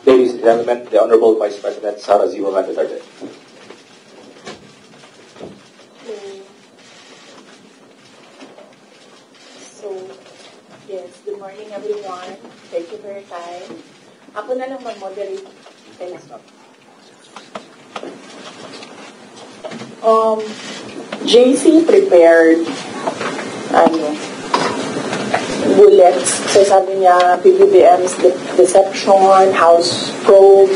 Ladies and gentlemen, the Honorable Vice President Sara Ziwagan Duterte. Yes, good morning everyone. Thank you for your time. Ako na lang mag-moderate. JC prepared bullets. So sabi niya, PBBM's deception, House probe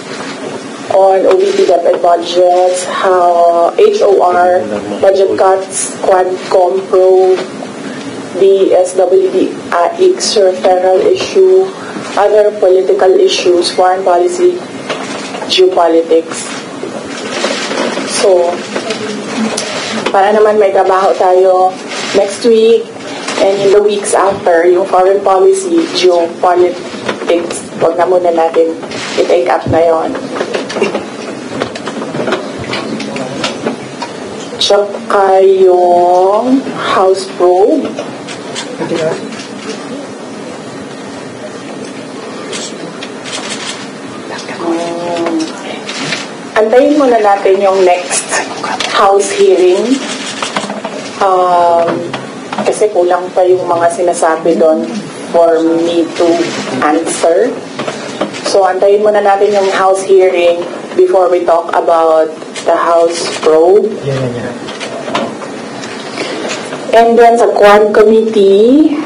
on OVP DepEd budgets, how HOR, budget cuts, Quadcom probe, DSWD referral issue, other political issues, foreign policy, geopolitics. So, para naman may trabaho tayo next week and in the weeks after, yung foreign policy, geopolitics, wag na muna natin i-take up na yon. Tsaka yung House probe. Antayin muna natin yung next House hearing. Kasi kulang pa yung mga sinasabi doon for me to answer. So, antayin muna natin yung House hearing before we talk about the House probe. And then sa Quad Committee,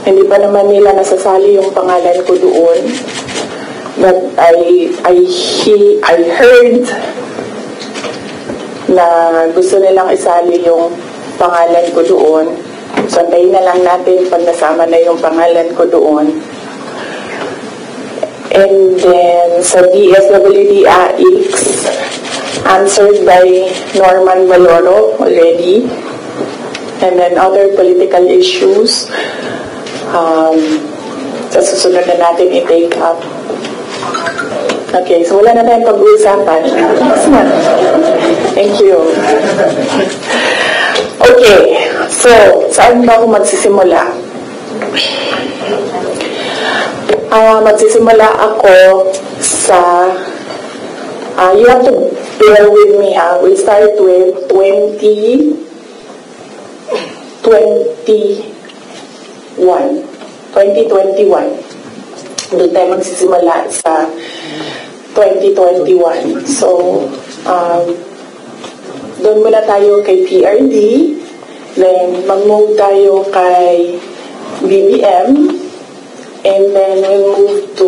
hindi pa naman nila nasasali yung pangalan ko doon. But I heard na gusto nilang isali yung pangalan ko doon. So, antayin na lang natin pag nasama na yung pangalan ko doon. And then, sa DSWD AX, answered by Norman Valoro already. And then, other political issues, sa susunod na natin i-take up. Okay, so wala na tayong pag-uusapan. Thank you. Okay, so saan ba ako magsisimula? Magsisimula ako sa, you have to bear with me ha. We'll start with 2021. Doon tayo magsisimula sa 2021. So, doon muna tayo kay PRD, then mag-move tayo kay BBM, and then we'll move to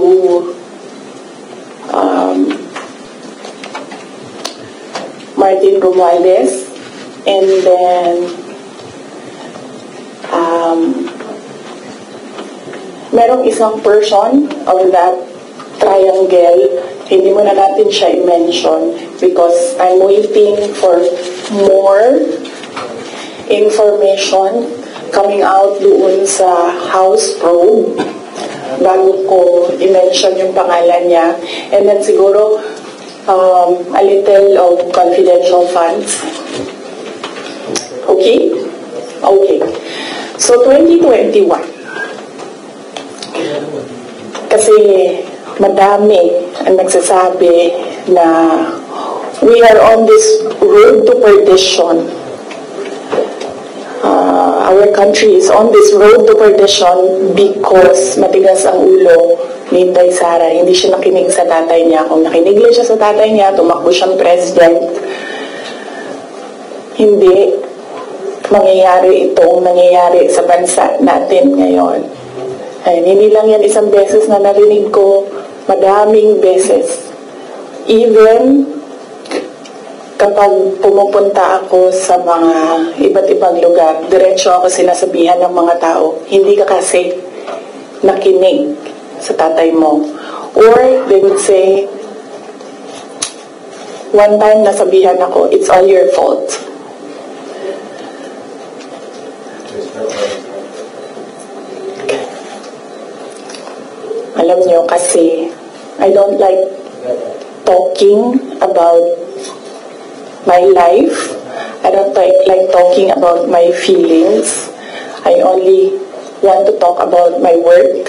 Martin Romualdez, and then merong isang person of that triangle, hindi mo na natin siya i-mention because I'm waiting for more information coming out doon sa House probe bago ko i-mention yung pangalan niya. And then siguro a little of confidential funds. Okay? Okay. So 2021. Kasi madami ang nagsasabi na we are on this road to perdition. Our country is on this road to perdition because matigas ang ulo ni Inday Sara. Hindi siya nakinig sa tatay niya. Kung nakinig lang siya sa tatay niya, tumakbo siyang president. Hindi mangyayari itong nangyayari sa bansa natin ngayon. Ay, hindi lang yan isang beses na narinig ko, madaming beses. Even kapag pumupunta ako sa mga iba't ibang lugar, diretso ako sinasabihan ng mga tao, hindi ka kasi nakinig sa tatay mo. Or they would say, one time nasabihan ako, it's all your fault. Alam nyo kasi, I don't like talking about my life. I don't like talking about my feelings. I only want to talk about my work.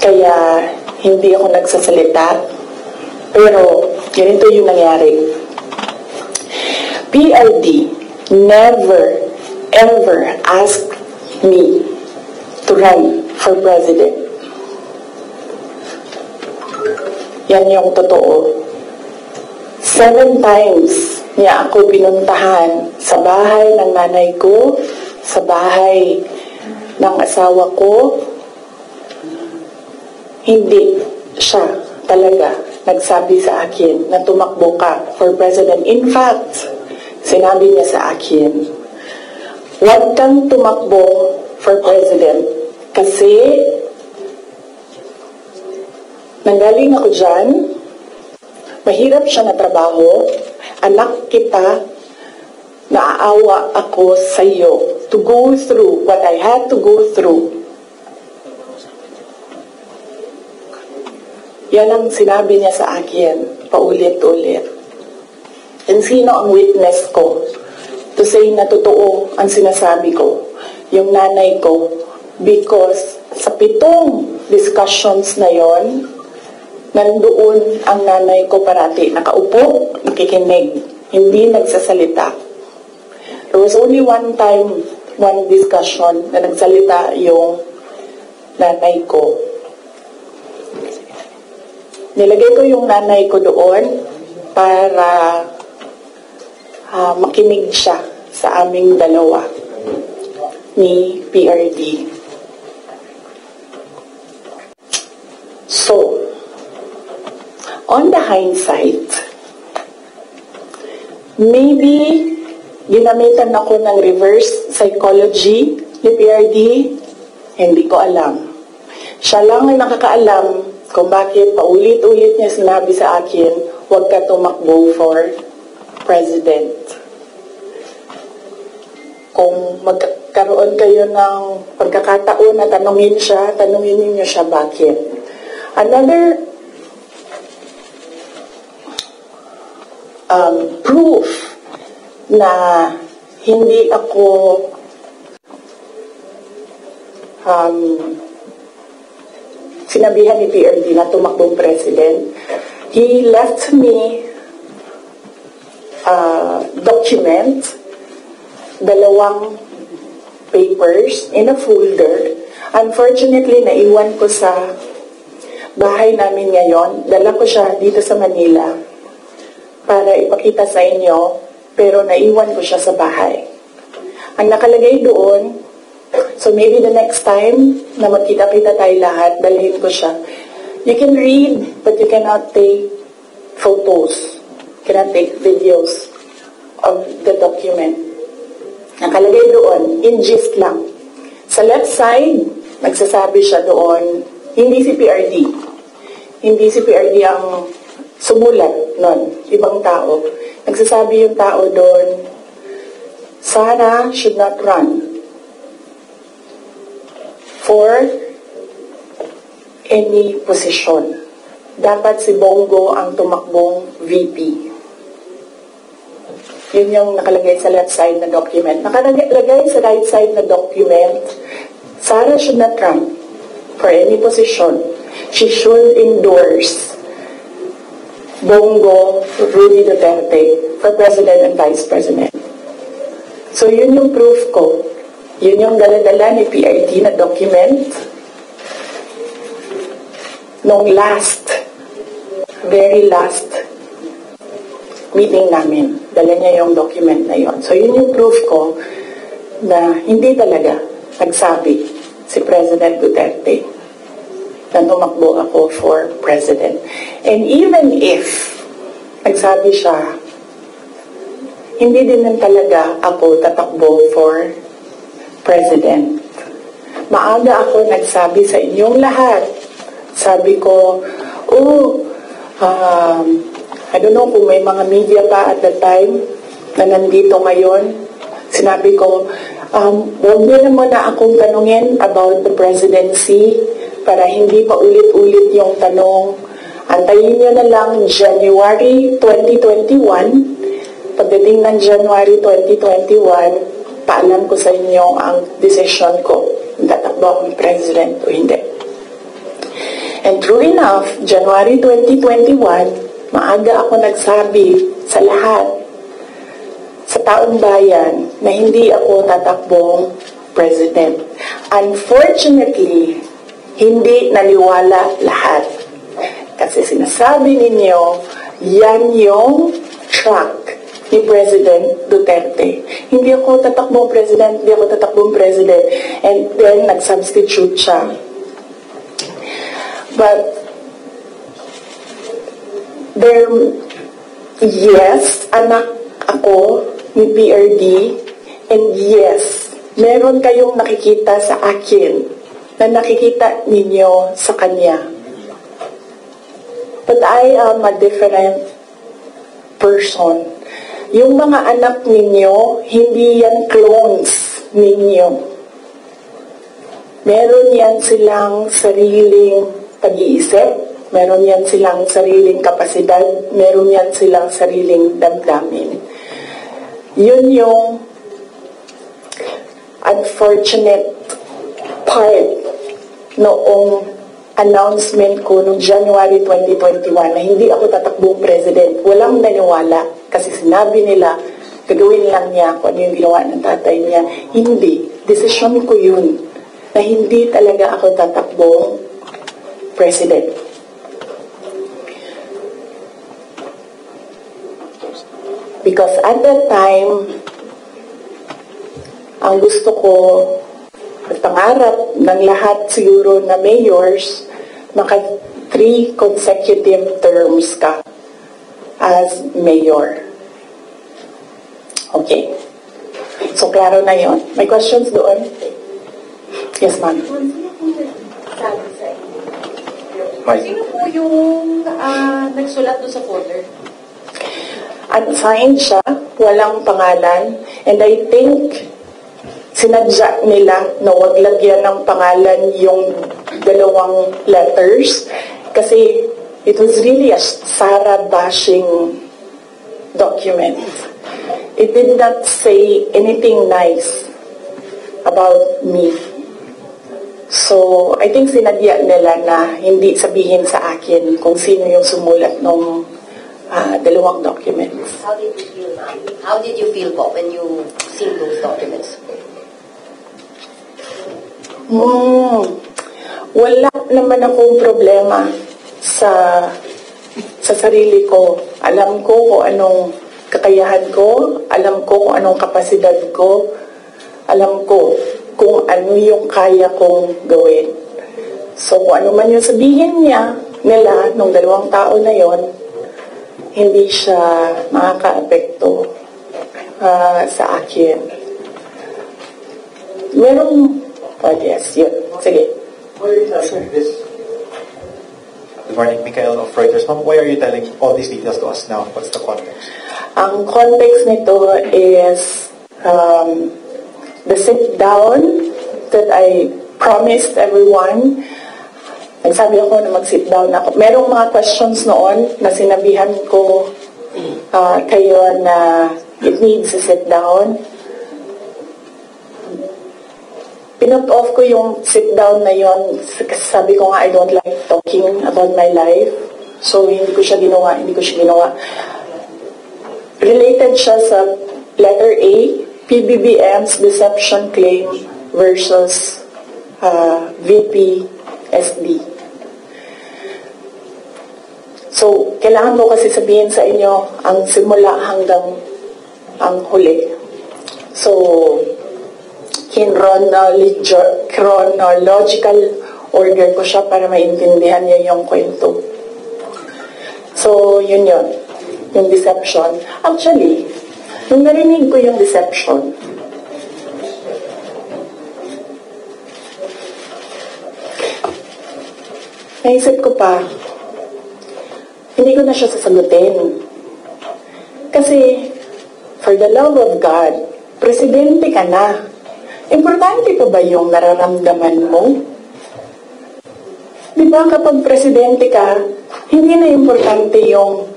Kaya hindi ako nagsasalita. Pero ganito yung nangyari. PRD never ever asked me to run for president. Yan yung totoo. 7 times niya ako pinuntahan sa bahay ng nanay ko, sa bahay ng asawa ko. Hindi siya talaga nagsabi sa akin na tumakbo ka for president. In fact, sinabi niya sa akin, huwag kang tumakbo for president kasi nanggaling ako dyan, mahirap siya na trabaho, anak kita, naaawa ako sa iyo to go through what I had to go through. Yan ang sinabi niya sa akin, paulit-ulit. And sino ang witness ko to say na totoo ang sinasabi ko? Yung nanay ko. Because sa 7 discussions na yon, nandoon ang nanay ko parati. Nakaupo, nakikinig, hindi nagsasalita. There was only one time, one discussion na nagsalita yung nanay ko. Nilagay ko yung nanay ko doon para makinig siya sa aming dalawa ni PRD. So, on the hindsight, maybe ginamitan ako ng reverse psychology ni PRD, hindi ko alam. Siya lang ang nakakaalam kung bakit paulit-ulit niya sinabi sa akin, huwag ka tumakbo for president. Kung magkaroon kayo ng pagkakataon na tanungin niyo siya bakit. Another proof na hindi ako sinabihan ni PRD na tumakbong president. He left me document, 2 papers in a folder. Unfortunately, naiwan ko sa bahay namin ngayon. Dala ko siya dito sa Manila para ipakita sa inyo, pero naiwan ko siya sa bahay. Ang nakalagay doon, so maybe the next time na magkita-kita tayo lahat, dalhin ko siya. You can read, but you cannot take photos. You cannot take videos of the document. Nakalagay doon, in gist lang. Sa left side, nagsasabi siya doon, hindi si PRD. Hindi si PRD ang sumulat nun, ibang tao. Nagsasabi yung tao doon, Sara should not run for any position. Dapat si Bongo ang tumakbong VP. Yun yung nakalagay sa left side na document. Nakalagay sa right side na document, Sara should not run for any position. She should endorse Bongo Rudy Duterte for President and Vice President. So yun yung proof ko. Yun yung dala-dala ni PRD na document nung very last meeting namin. Dala niya yung document na yon. So yun yung proof ko na hindi talaga nagsabi si President Duterte na tumakbo ako for president. And even if nagsabi siya, hindi din talaga ako tatakbo for president. Maaga ako nagsabi sa inyong lahat. Sabi ko, I don't know kung may mga media pa at that time na nandito ngayon. Sinabi ko, huwag niyo na muna akong tanungin about the presidency para hindi pa ulit-ulit yung tanong. Antayin niyo na lang January 2021. Pagdating ng January 2021, paalam ko sa inyo ang decision ko. Tatakbo akong president o hindi. And true enough, January 2021, maaga ako nagsabi sa lahat, sa taong bayan, na hindi ako tatakbong president. Unfortunately, hindi naniwala lahat. Kasi sinasabi ninyo, yan yung track ni President Duterte. Hindi ako tatakbong president, hindi ako tatakbong president. And then, nag-substitute siya. But, yes, anak ako ni PRD, and yes, meron kayong nakikita sa akin na nakikita ninyo sa kanya. But I am a different person. Yung mga anak ninyo, hindi yan clones ninyo. Meron yan silang sariling pag-iisip, meron yan silang sariling kapasidad, meron yan silang sariling damdamin. Yun yung unfortunate part noong announcement ko noong January 2021 na hindi ako tatakbong president. Walang naniwala kasi sinabi nila gagawin lang niya kung ano yung ginawa ng tatay niya. Hindi. Desisyon ko yun na hindi talaga ako tatakbong president. Because at that time, ang gusto ko, at pangarap ng lahat siguro na mayors, maka 3 consecutive terms ka as mayor. Okay. So, klaro na yon. May questions doon? Yes, ma'am. Sino po yung nagsulat doon sa folder? Unsigned siya, walang pangalan, and I think sinadya nila na wag lagyan ng pangalan yung 2 letters kasi it was really a Sara bashing document. It did not say anything nice about me. So, I think sinadya nila na hindi sabihin sa akin kung sino yung sumulat ng 2 documents. How did you feel, ma'am? How did you feel po when you seen those documents? Wala naman akong problema sa sarili ko. Alam ko kung anong kakayahan ko, alam ko kung anong kapasidad ko, alam ko kung ano yung kaya kong gawin. So, kung ano man yung sabihin nila, nung 2 tao na yon, hindi siya makaka-apekto sa akin. Merong, yes, yun. Sige. Good morning, Michael of Reuters. Ma'am, why are you telling all these details to us now? What's the context? Ang context nito is the sit-down that I promised everyone. Nagsabi ako na mag-sit down ako. Merong mga questions noon na sinabihan ko kayo na it needs a sit down. Pinut off ko yung sit down na yon kasi sabi ko nga I don't like talking about my life. So hindi ko siya ginawa. Related siya sa letter A, PBBM's deception claim versus VP SD. So, kailangan mo kasi sabihin sa inyo ang simula hanggang ang huli. So, chronological order ko siya para maintindihan niyo yung kwento. So, yun. Yung deception. Actually, nung narinig ko yung deception, naisip ko pa, hindi ko na siya sasagutin. Kasi, for the love of God, presidente ka na. Importante pa ba yung nararamdaman mo? Di ba kapag presidente ka, hindi na importante yung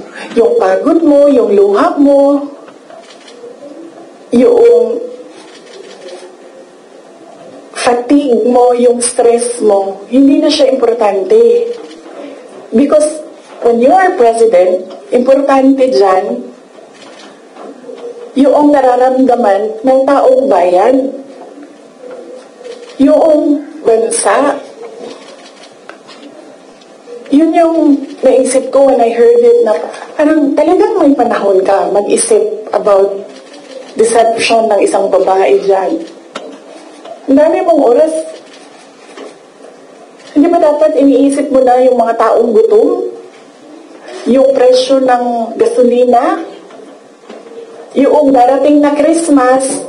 pagod mo, yung luha mo, yung fatigue mo, yung stress mo. Hindi na siya importante. Because when you are president, importante dyan yung nararamdaman ng taong bayan. Yung bansa. Yun yung naisip ko when I heard it na parang talagang may panahon ka mag-isip about deception ng isang babae dyan. Ang dami mong oras. Hindi ba dapat iniisip mo na yung mga taong gutom? Yung presyo ng gasolina? Yung darating na Christmas,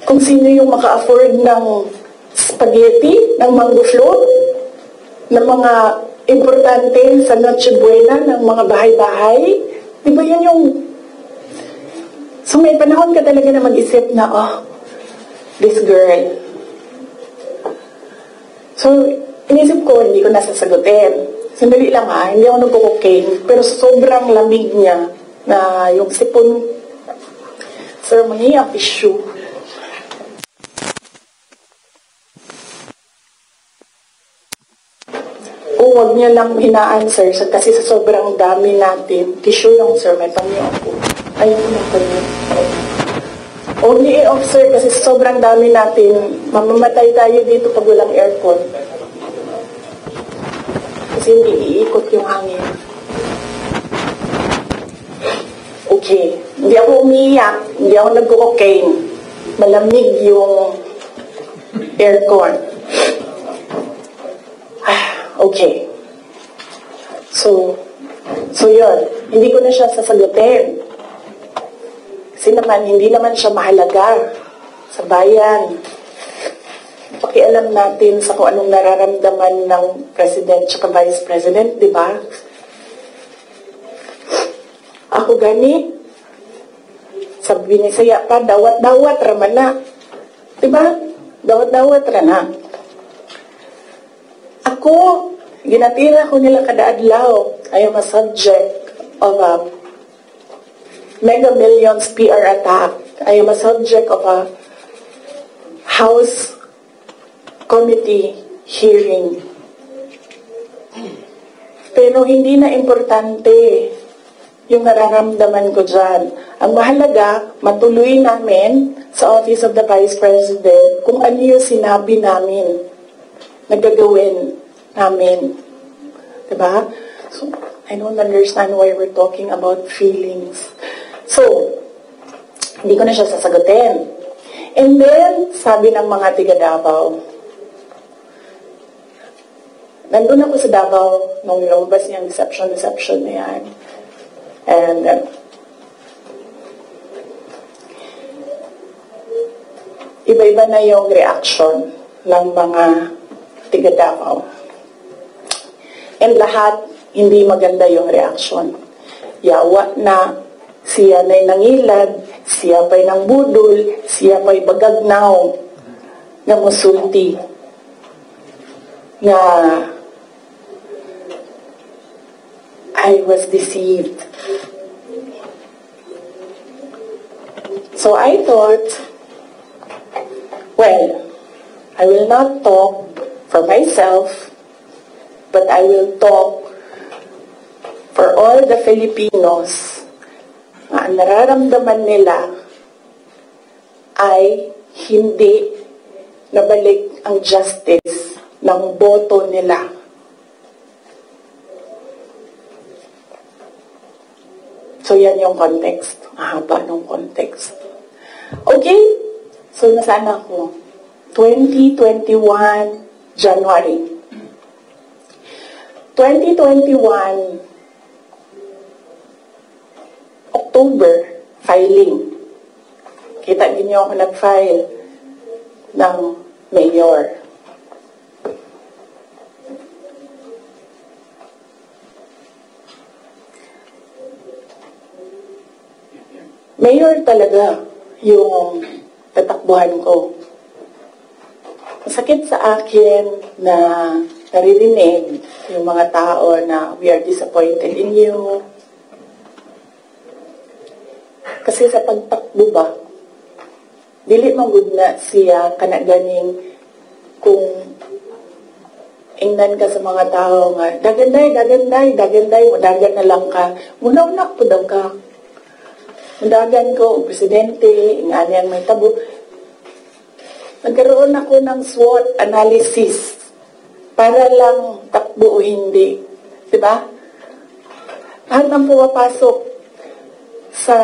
kung sino yung maka-afford ng spaghetti, ng mango float, ng mga importante sa Noche Buena, ng mga bahay-bahay? Di ba yun yung... So may panahon ka talaga na mag-isip na, oh, this girl. So, inisip ko, hindi ko nasasagutin. Sandali lang hindi ako nagko-cocaine, pero sobrang lamig niya na yung sipon, sir, mangyayang tissue. O, wag niya lang hina-answer kasi sa sobrang dami natin. Tissue lang, sir, may panyo ako. Ayun yung panyo. Only off, sir, kasi sa sobrang dami natin, mamamatay tayo dito pag walang aircon. Kasi hindi iikot yung hangin. Okay. Hindi ako umiiyak. Hindi ako nag-cocaine. Malamig yung aircon. Okay. So yun. Hindi ko na siya sasagutin. Kasi naman, hindi naman siya mahalaga sa bayan. Pakialam natin sa kung anong nararamdaman ng President at Vice President, di ba? Ako gani, sabi ni Saya pa, dawat-dawat raman na. Di ba? Dawat-dawat raman. Ako, ginatira ko nila kada adlaw. I am a subject of a Mega Millions PR attack. I am a subject of a House Committee hearing. Pero hindi na importante yung nararamdaman ko dyan. Ang mahalaga, matuloy namin sa Office of the Vice President kung ano yung sinabi namin na gagawin namin. Diba? So, I don't understand why we're talking about feelings. So, hindi ko na siya sasagutin. And then, sabi ng mga tiga Davao, nandun ako sa Davao nung lumabas niyang deception na yan. And iba-iba na yung reaction ng mga tiga Davao. And lahat, hindi maganda yung reaction. Yawa na, siya na'y nangilad, siya pa'y nang budol, siya pa'y bagagnaw, na musulti, na I was deceived. So I thought, well, I will not talk for myself, but I will talk for all the Filipinos na ang nararamdaman nila ay hindi nabalik ang justice ng boto nila. So, yan yung context. Mahaba ng context. Okay? So, nasaan ako? 2021, January. 2021, October, filing. Kita din niyo ako nag-file ng mayor. Mayor talaga yung tatakbuhan ko. Masakit sa akin na naririnig yung mga tao na we are disappointed in you. Kasi sa pagtakbo ba, dili magud na siya kanaganing kung ingnan ka sa mga tao nga, daganday, mudagan na lang ka. Munaw-nak po daw ka. Mudagan ko, presidente, inganyang may tabo. Nagkaroon ako ng SWOT analysis para lang takbo o hindi. Diba? Lahat ng pumapasok sa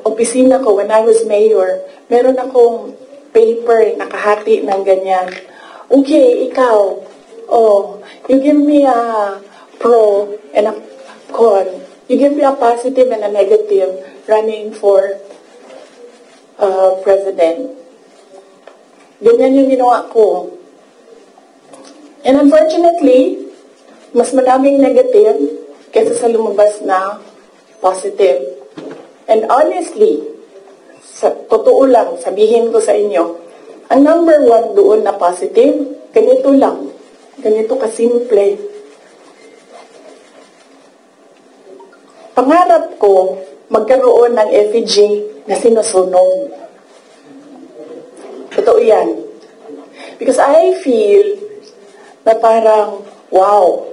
opisina ko when I was mayor, meron akong paper nakahati ng ganyan. Okay, ikaw, you give me a pro and a con. You give me a positive and a negative running for president. Ganyan yung ginawa ko. And unfortunately, mas madaming negative kaysa sa lumabas na positive. And honestly, sa totoo lang, sabihin ko sa inyo, ang number 1 doon na positive, ganito lang. Ganito kasimple. Pangarap ko, magkaroon ng effigy na sinusunog. Totoo yan. Because I feel na parang, wow.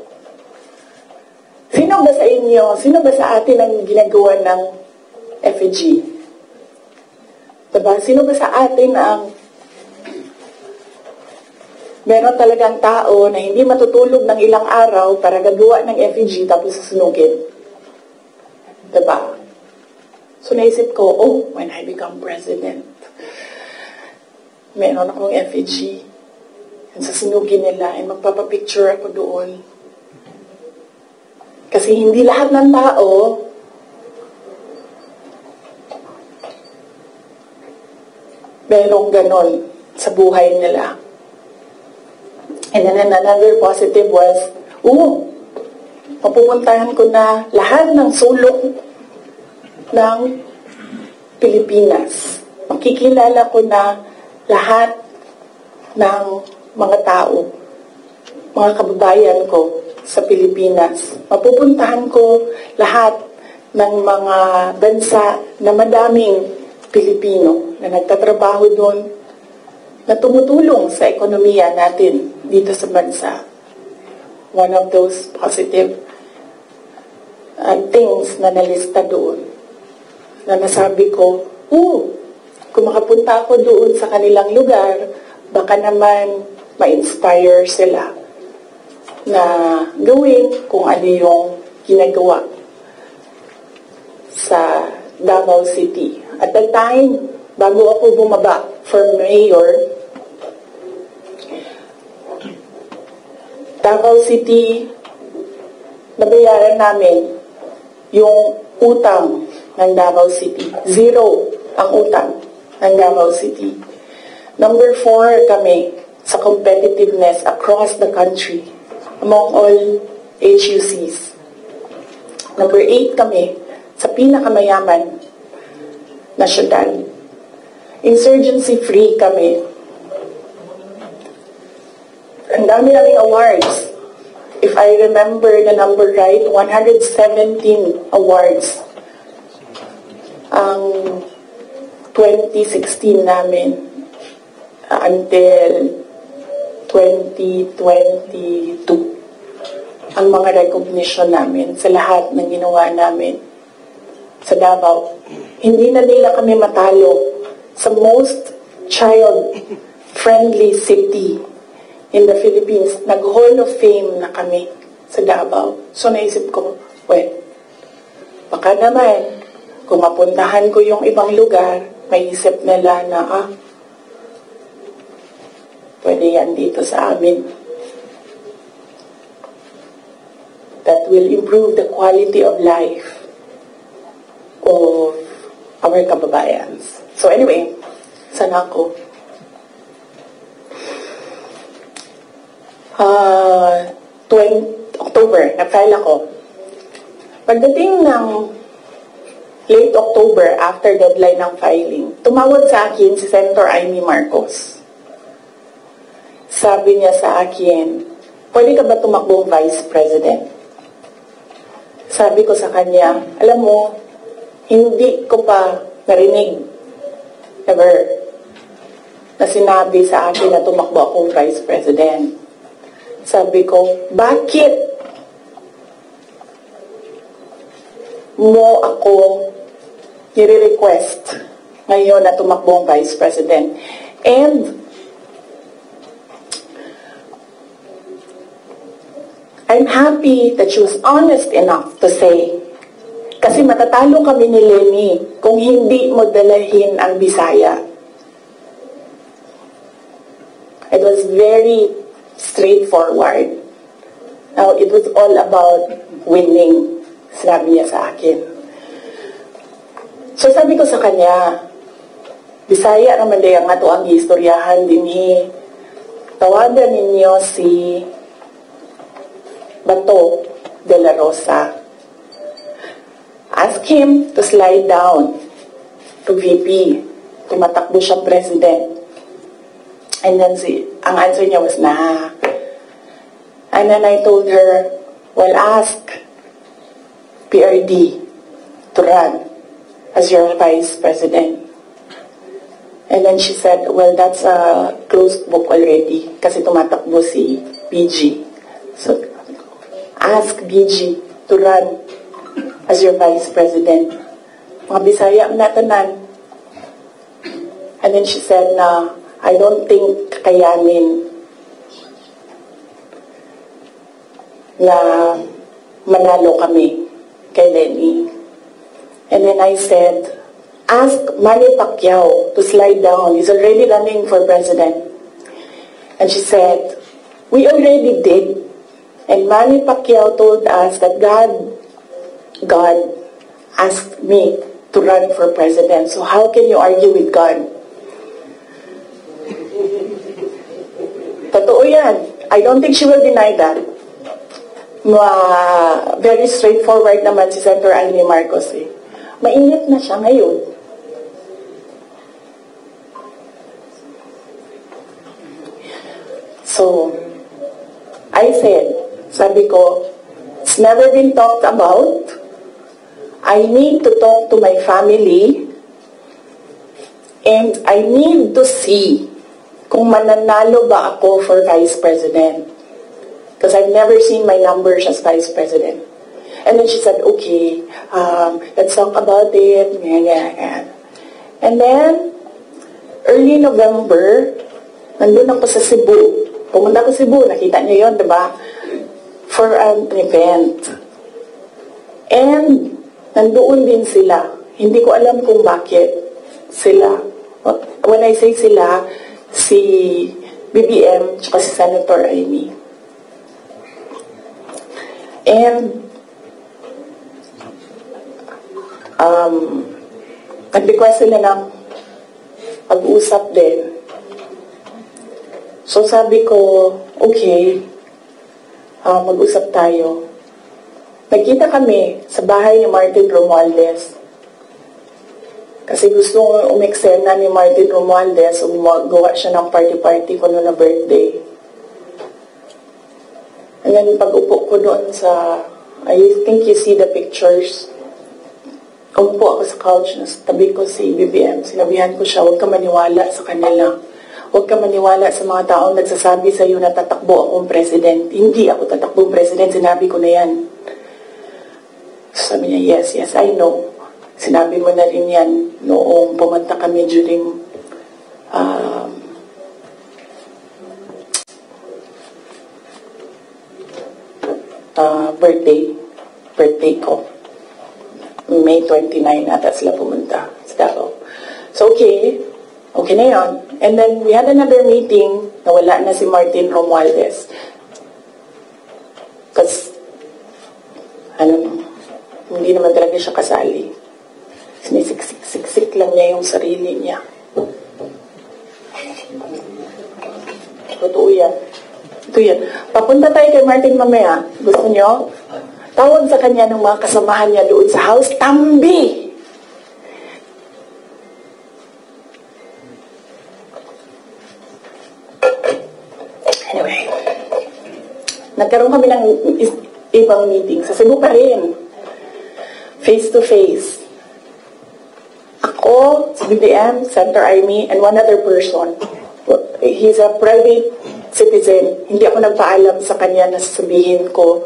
Sino ba sa inyo, sino ba sa atin ang ginagawa ng effigy? Diba? Sino ba sa atin ang meron talagang tao na hindi matutulog ng ilang araw para gagawa ng effigy tapos susunugin? Diba? So naisip ko, when I become president, meron akong effigy. And sasunugin nila, and magpapapicture ako doon. Kasi hindi lahat ng tao merong ganon sa buhay nila. And then another positive was, mapupuntahan ko na lahat ng sulok ng Pilipinas. Makikilala ko na lahat ng mga tao, mga kababayan ko sa Pilipinas. Mapupuntahan ko lahat ng mga bansa na madaming Pilipino na nagtatrabaho doon, na tumutulong sa ekonomiya natin dito sa bansa. One of those positive things na nalista doon, na nasabi ko, kung makapunta ako doon sa kanilang lugar, baka naman ma-inspire sila na gawin kung ano yung ginagawa sa Davao City. At that time, bago ako bumaba for mayor, Davao City, nabayaran namin yung utang ng Davao City. 0 ang utang ng Davao City. Number 4 kami sa competitiveness across the country among all HUCs. Number 8 kami sa pinakamayaman na syudad. Insurgency-free kami. Ang dami naming awards. If I remember the number right, 117 awards ang 2016 namin until 2022. Ang mga recognition namin sa lahat ng ginawa namin sa Davao. Hindi na nila kami matalo sa most child-friendly city in the Philippines. Nag-Hall of Fame na kami sa Davao. So naisip ko, baka naman, kung mapuntahan ko yung ibang lugar, may isip nila na, pwede yan dito sa amin. That will improve the quality of life of our kababayans. So anyway, sana ako. October, nag-file ako. Pagdating ng late October, after deadline ng filing, tumawag sa akin si Senator Amy Marcos. Sabi niya sa akin, pwede ka ba tumakbong Vice President? Sabi ko sa kanya, alam mo, hindi ko pa narinig, ever, na sinabi sa akin na tumakbo akong Vice President. Sabi ko, bakit mo ako nire-request ngayon na tumakbong Vice President? And I'm happy that she was honest enough to say, kasi matatalo kami ni Lenny kung hindi mo dalahin ang Bisaya. It was very straightforward. Now, it was all about winning, sinabi niya sa akin. So sabi ko sa kanya, Bisaya naman dayang nga to ang istoryahan din tawagan ninyo si Bato de la Rosa. Ask him to slide down to VP. Tumatakbo siyang president. And then ang answer niya was, nah. And then I told her, well, ask PRD to run as your vice president. And then she said, well, that's a closed book already kasi tumatakbo si BG. So, ask BG to run as your vice president. Mga Bisaya na tanan. And then she said na, I don't think kakayanin na manalo kami kay Lenny. And then I said, ask Manny Pacquiao to slide down. He's already running for president. And she said, we already did. And Manny Pacquiao told us that God asked me to run for president. So how can you argue with God? Totoo yan. I don't think she will deny that. Very straightforward naman si Senator Amy Marcos eh. Mainit na siya ngayon. So, I said, sabi ko, it's never been talked about. I need to talk to my family and I need to see kung mananalo ba ako for Vice President. Because I've never seen my numbers as Vice President. And then she said, okay, let's talk about it. And then, early November, nandun ako sa Cebu. Pumunta ko sa Cebu, nakita niyo yun, diba? For an event. And, nandoon din sila. Hindi ko alam kung bakit sila. When I say sila, si BBM at si Senator Amy. And nag-request sila ng pag-usap din. So sabi ko, okay, mag-usap tayo. Nagkita kami sa bahay ni Martin Romualdez. Kasi gusto umeksena ni Martin Romualdez, gawa siya ng party-party ko noon na birthday. And then pag-upo ko doon sa, I think you see the pictures. Umupo ako sa couch, tabi ko si BBM. Sinabihan ko siya, huwag ka maniwala sa kanila. Huwag ka maniwala sa mga taong nagsasabi sa iyo na tatakbo akong president. Hindi ako tatakbong president, sinabi ko na yan. Sabi niya, yes, I know. Sinabi mo na rin yan noong pumunta kami during birthday ko. May 29 ata sila pumunta sa Davao. So okay na yun. And then we had another meeting na wala na si Martin Romualdez. Because, hindi naman talaga siya kasali. Sinisiksik lang niya yung sarili niya. Totoo yan. Ito yan. Papunta tayo kay Martin mamaya. Gusto nyo? Tawag sa kanya ng mga kasamahan niya doon sa house, Tambi! Anyway, nagkaroon kami ng ibang meeting. Sa Cebu pa rin. Face to face. Ako, si BBM, Senator Amy, and one other person. He's a private citizen, hindi ako nagpaalam sa kanya na sasabihin ko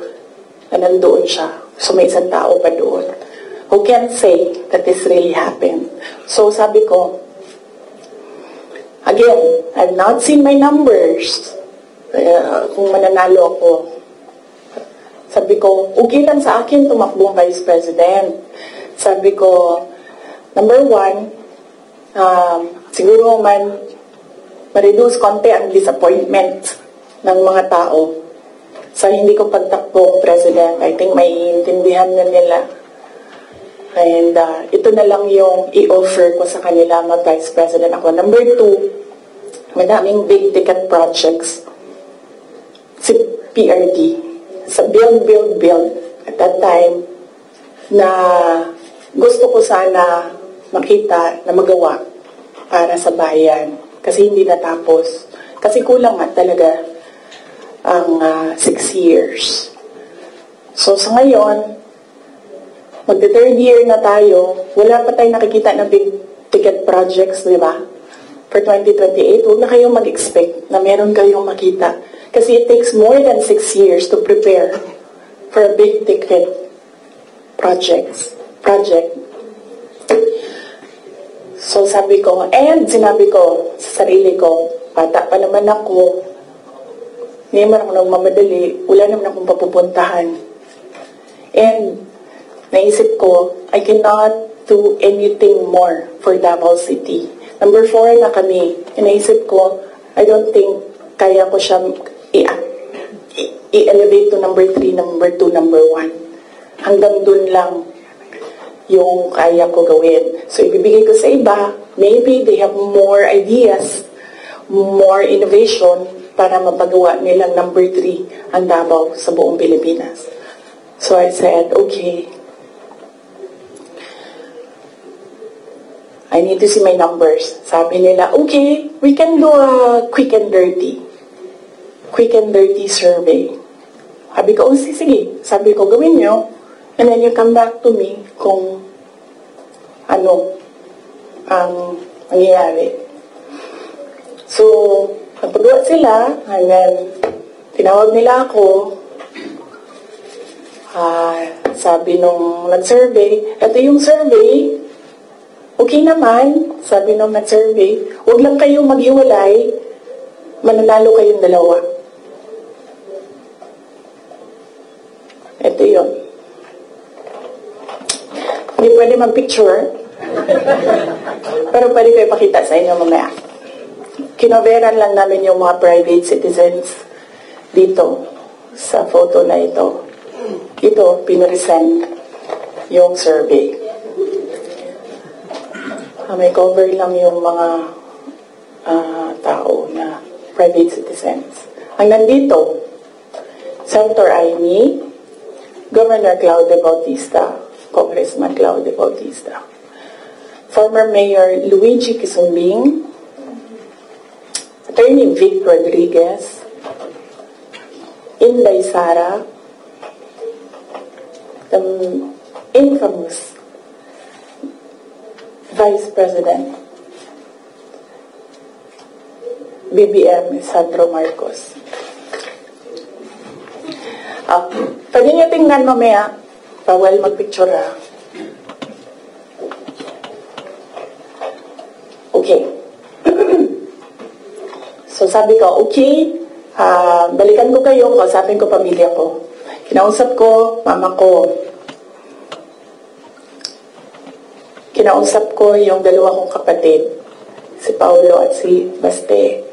na nandoon siya. So may isang tao pa doon. Who can say that this really happened? So sabi ko, again, I've not seen my numbers. Kung mananalo ako. Sabi ko, okay lang sa akin tumakbong Vice President. Sabi ko, number one, siguro ma-reduce konti ang disappointment ng mga tao sa hindi ko pagtakbong President. I think may intindihan na nila. And ito na lang yung i-offer ko sa kanila mag-Vice President ako. Number two, madaming big ticket projects. Si PRD, sa build at that time, na gusto ko sana makita na magawa para sa bayan. Kasi hindi natapos. Kasi kulang nga talaga ang 6 years. So sa ngayon, magte-third year na tayo, wala pa tayong nakikita na big ticket projects, di ba? For 2028, huwag na kayong mag-expect na meron kayong makita. Kasi it takes more than 6 years to prepare for a big ticket project. So sabi ko, and sinabi ko sa sarili ko, bata pa naman ako, hindi naman ako nagmamadali, wala naman akong papupuntahan. And naisip ko, I cannot do anything more for Davao City. Number 4 na kami. Naisip ko, I don't think kaya ko siya i-elevate to number 3, number 2, number 1. Hanggang dun lang yung kaya ko gawin. So, ibibigay ko sa iba, maybe they have more ideas, more innovation para mapagawa nilang number 3 ang Davao sa buong Pilipinas. So, I said, okay, I need to see my numbers. Sabi nila, okay, we can do a quick and dirty survey. Sabi ko, oh, sige. Sabi ko, gawin nyo. And then you come back to me kung ano ang nangyayari. So, napagawa sila, and then tinawag nila ako. Sabi nung nag-survey, ito yung survey, okay naman, sabi nung nag-survey, huwag lang kayo maghiwalay, mananalo kayong dalawa. Ito yun. Hindi pwede mag-picture, pero pwede ko ipakita sa inyo mamaya. Kinoveran lang namin yung mga private citizens dito sa photo na ito. Ito, pinresent yung survey. May cover lang yung mga tao na private citizens. Ang nandito, Senator Amy, Governor Claude Bautista, Congressman Claude Bautista, former Mayor Luigi Quisumbing, Attorney Vic Rodriguez, Inday Sara, the infamous Vice President BBM Sandro Marcos. Pwede niyo tingnan mamaya, bawal magpicture ha. Okay. So sabi ko, okay, balikan ko kayo, kausapin ko pamilya ko. Kinausap ko, mama ko. Kinausap ko yung dalawa kong kapatid, si Paulo at si Baste.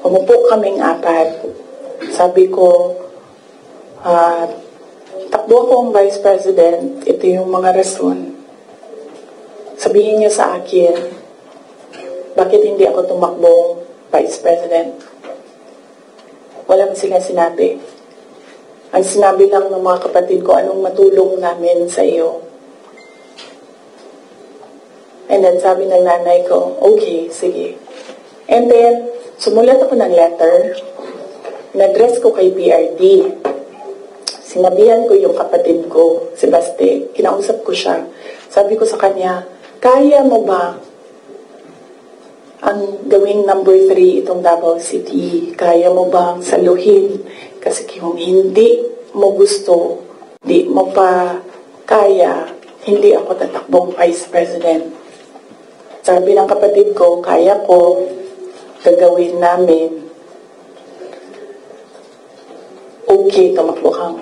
Umupo kaming 4. Sabi ko, takbo akong Vice President, ito yung mga rason. Sabihin niyo sa akin, bakit hindi ako tumakbong Vice President? Wala mo sila sinabi. Ang sinabi lang ng mga kapatid ko, anong matulong namin sa iyo. And then sabi ng nanay ko, okay, sige. And then, sumulat ako ng letter, in-address ko kay PRD. Sinabihan ko yung kapatid ko, si Baste, kinausap ko siya. Sabi ko sa kanya, kaya mo ba ang bang gawing number 3 itong Davao City? Kaya mo bang saluhin? Kasi kung hindi mo gusto, di mo pa kaya, hindi ako tatakbong Vice President. Sabi ng kapatid ko, kaya ko, gagawin namin. Okay, tumakbo kang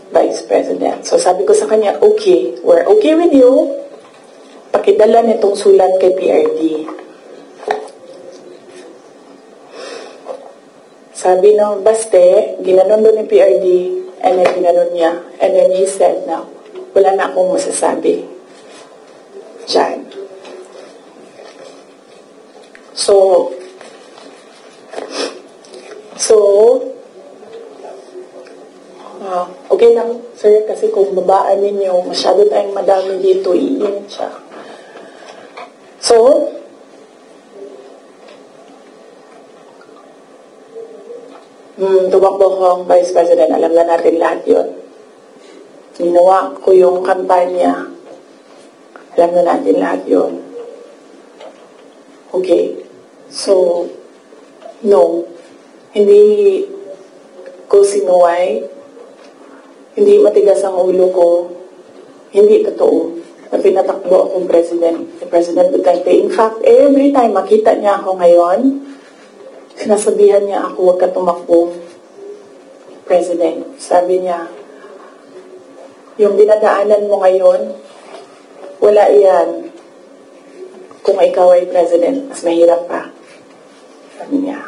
Vice President. So sabi ko sa kanya, okay, we're okay with you. Pakidala nitong sulat kay PRD. Sabi ng Baste, ginanon doon ni PRD, and then ginanon niya. And then he said, now, wala na akong masasabi. Diyan. So, okay lang, sir, kasi kung babaan ninyo, masyado tayong madami dito, iinit siya. So, tumakbo ko ang Vice President, alam na natin lahat yun. Ginawa ko yung kampanya, alam na natin lahat yun. Okay, so, no, hindi ko sinuway, hindi matigas ang ulo ko, hindi totoo na pinatakbo akong President, si President Duterte. In fact, every time makita niya ako ngayon, sinasabihan niya ako, huwag ka tumakbong President. Sabi niya, yung dinadaanan mo ngayon, wala iyan. Kung ikaw ay President, mas mahirap pa. Sabi niya,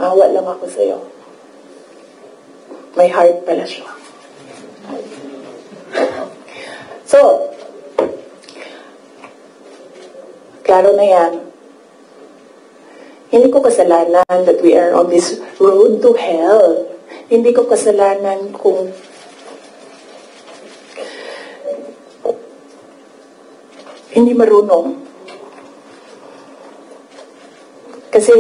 maawa lang ako sa'yo. May heart pala siya. So, klaro na yan. Hindi ko kasalanan that we are on this road to hell. Hindi ko kasalanan kung hindi marunong. Kasi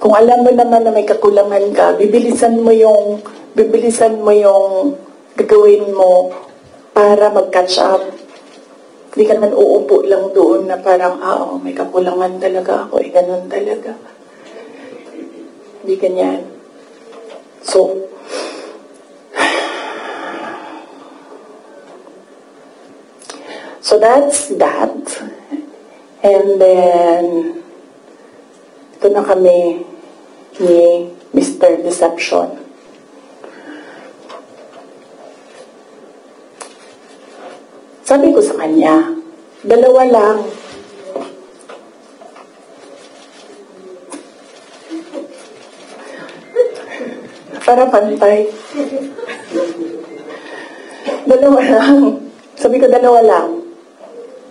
kung alam mo naman na may kakulangan ka, bibilisan mo yung gagawin mo para mag-catch up. Hindi ka naman uupo lang doon na parang, may kakulangan talaga ako, ganun talaga. Hindi ganyan. So that's that. And then, ito na kami ni Mr. Deception. Sabi ko sa kanya, dalawa lang. Para pantay. Dalawa lang. Sabi ko, dalawa lang.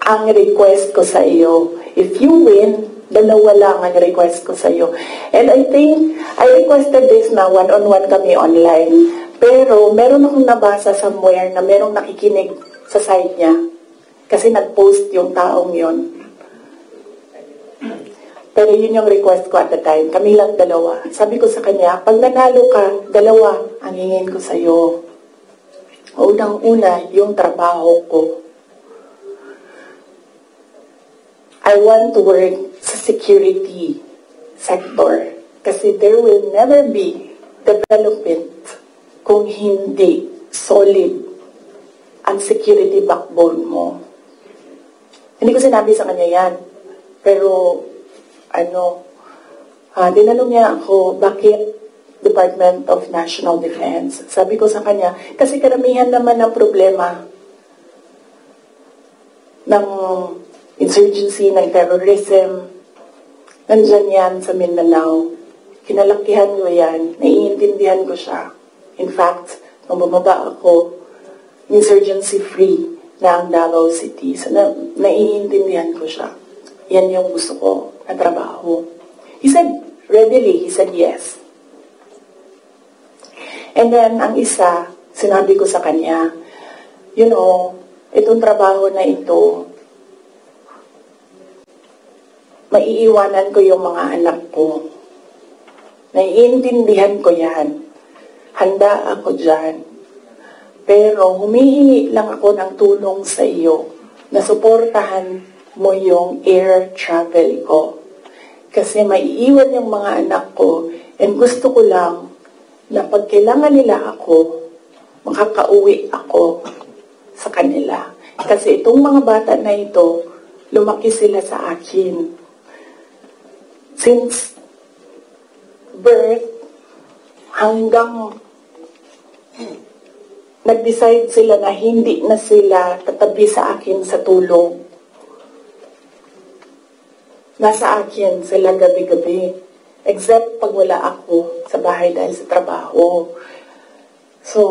Ang request ko sa iyo, if you win, dalawa lang ang request ko sa iyo. And I think, I requested this na one-on-one kami online. Pero, meron akong nabasa somewhere na merong nakikinig sa side niya. Kasi nag-post yung taong yon. Pero yun yung request ko at the time. Kami lang dalawa. Sabi ko sa kanya, pag nanalo ka, dalawa ang hingin ko sa'yo. Unang-una, yung trabaho ko. I want to work sa security sector. Kasi there will never be development kung hindi solid ang security backbone mo. Hindi ko sinabi sa kanya yan. Pero, dinanong niya ako, bakit Department of National Defense? Sabi ko sa kanya, kasi karamihan naman ng problema ng insurgency, ng terrorism, nandyan yan sa Mindanao. Kinalakihan ko yan, naiintindihan ko siya. In fact, nung bumaba ako, insurgency-free na ang Davao City. So, naiintindihan ko siya. Yan yung gusto ko na trabaho. He said, readily, he said yes. And then, ang isa, sinabi ko sa kanya, itong trabaho na ito, maiiwanan ko yung mga anak ko. Naiintindihan ko yan. Handa ako dyan. Pero humihingi lang ako ng tulong sa iyo na suportahan mo yung air travel ko. Kasi maiiwan yung mga anak ko, and gusto ko lang na pag kailangan nila ako, makakauwi ako sa kanila. Kasi itong mga bata na ito, lumaki sila sa akin. Since birth, hanggang nag-decide sila na hindi na sila tatabi sa akin sa tulog. Nasa akin sila gabi-gabi. Except pag wala ako sa bahay dahil sa trabaho. So,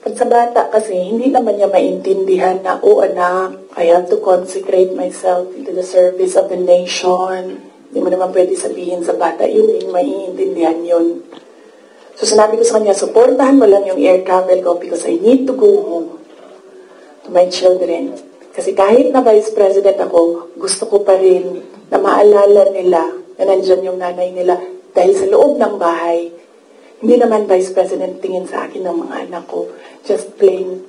pag sa bata kasi, hindi naman niya maintindihan na, oh anak, I have to consecrate myself into the service of the nation. Hindi mo naman pwede sabihin sa bata, yun yung maiintindihan yun. So sinabi ko sa kanya, supportahan mo lang yung air travel ko because I need to go home to my children. Kasi kahit na Vice President ako, gusto ko pa rin na maalala nila na nandyan yung nanay nila dahil sa loob ng bahay. Hindi naman Vice President tingin sa akin ng mga anak ko. Just plain,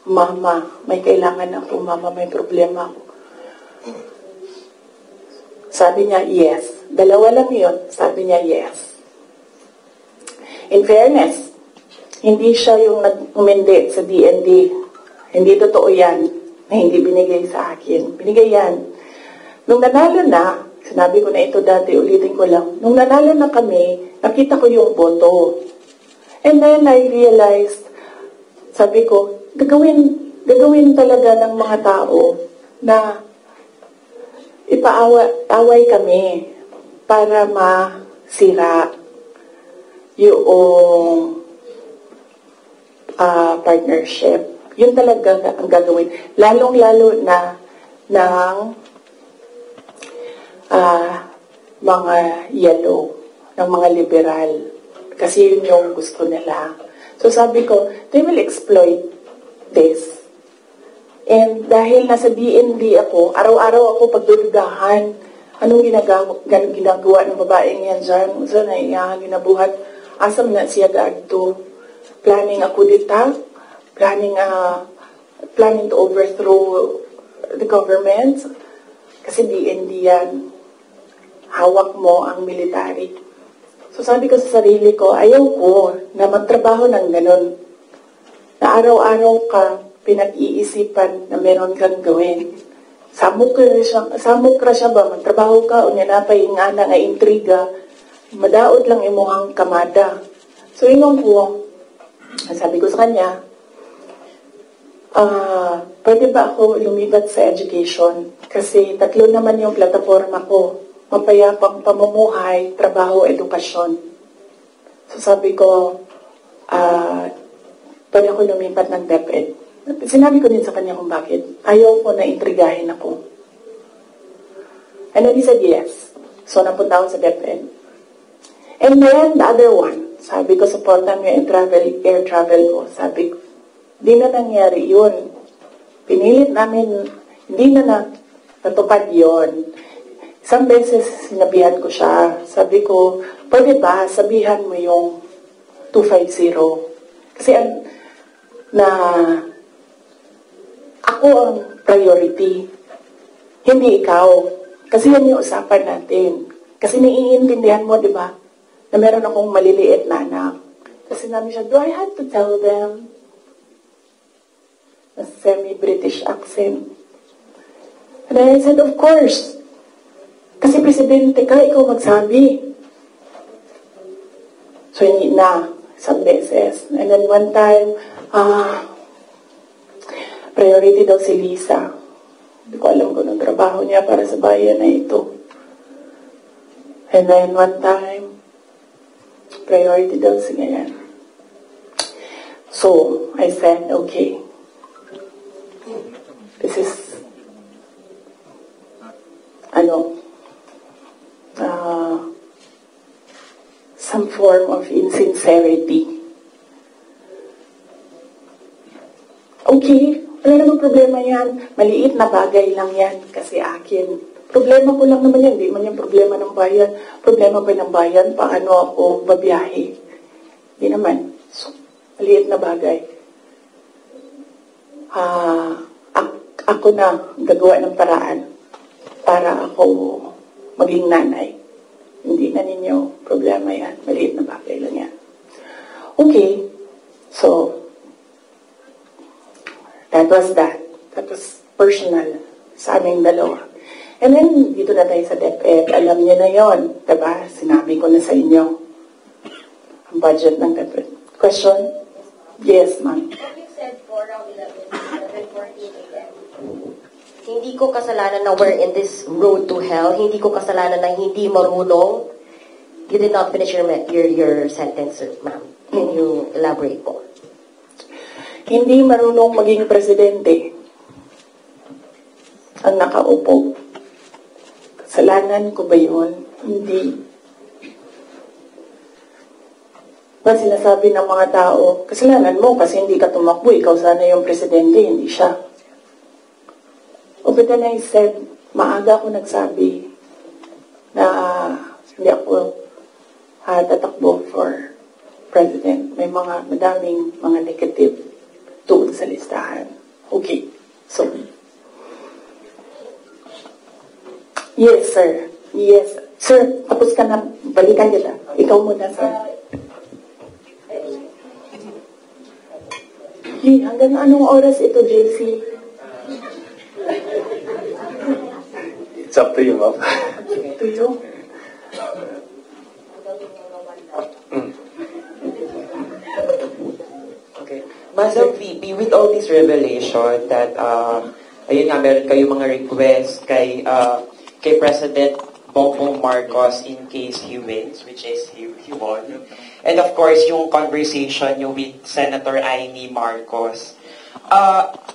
Mama, may kailangan ako. Mama, may problema ako. Sabi niya, yes. Dalawa lang yun. Sabi niya, yes. In fairness, hindi siya yung nag-umindi sa DND. Hindi totoo yan na hindi binigay sa akin. Binigay yan. Nung nanalo na, sinabi ko na ito dati, ulitin ko lang. Nung nanalo na kami, nakita ko yung boto. And then I realized, sabi ko, gagawin talaga ng mga tao na ipaaway kami para masira yung partnership. Yun talaga ang gagawin. Lalong-lalo na ng mga yellow, ng mga liberal. Kasi yun yung gusto nila. So sabi ko, they will exploit this. And dahil nasa DND ako, araw-araw ako pagdududahan, anong ginagawa ng babaeng yan dyan? Saan na iyahan ginabuhat? Asam na siya gaadto. Planning ako dita. Planning to overthrow the government. Kasi DND yan. Hawak mo ang military. So sabi ko sa sarili ko, ayaw ko na magtrabaho ng ganun. Na araw-araw ka pinag-iisipan na meron kang gawin. Samok ra siya ba? Magtrabaho ka o nanapay nga na nga intriga. Madaot lang imuhang kamada. So inong ko, sabi ko sa kanya, pwede ba ako lumipat sa education? Kasi 3 naman yung plataforma ko. Mapayapang pamumuhay, trabaho, edukasyon. So sabi ko, pwede ako lumipat ng DepEd. Sinabi ko din sa kanya kung bakit. Ayaw ko na intrigahin ako. And then he said yes. So napunta ako sa DepEd. And then the other one, sabi ko, supportan mo yung air travel ko. Sabi ko, di na nangyari yun. Pinilit namin, hindi na natupad yun. Isang beses sinabihan ko siya. Sabi ko, pwede ba sabihan mo yung 250? Kasi ako ang priority. Hindi ikaw. Kasi yan yung usapan natin. Kasi naiintindihan mo, di ba? Na meron akong maliliit na anak. Kasi sinabi siya, do I have to tell them? A semi-British accent. And I said, of course. Kasi presidente ka, ikaw magsabi. So, hindi na. Isang beses. And then one time, priority daw si Lisa. Hindi ko alam kung anong trabaho niya para sa bayan na ito. And then one time, priority daw si ganyan. So, I said, okay. This is, some form of insincerity. Okay, wala namang problema yan. Maliit na bagay lang yan kasi akin. Problema ko lang naman yan. Hindi man yung problema ng bayan. Problema pa ng bayan, paano ako babiyahe. Hindi naman. So, maliit na bagay. Ako na gagawa ng paraan para ako maging nanay. Hindi na ninyo problema yan. Maliit na bagay lang yan. Okay. So, that was that. That was personal sa aming dalawa. And then, dito na tayo sa DepEd. Alam niyo na yon, diba? Sinabi ko na sa inyo. Ang budget ng DepEd. Question? Yes, ma'am. You said 4 around 11:14 a.m. Hindi ko kasalanan na we're in this road to hell. Hindi ko kasalanan na hindi marunong. You did not finish your sentence, ma'am. Can you elaborate po? Hindi marunong maging presidente ang nakaupo. Kasalanan ko ba yun? Hindi. Ba sinasabi ng mga tao, kasalanan mo kasi hindi ka tumakbo, ikaw sana yung presidente, hindi siya. But then I said, maaga ako nagsabi na hindi ako tatakbo for president. May madaming mga negative doon sa listahan. Okay. So, yes, sir. Yes. Sir, tapos ka na. Balikan kita. Ikaw muna, sir. Hanggang anong oras ito, JC? It's up to you, ma'am. To you? Okay. Madam VP, with all this revelation that, ayun nga, meron kayong mga request kay President Bongbong Marcos in case he wins, which is he won. And of course, yung conversation yung with Senator Amy Marcos.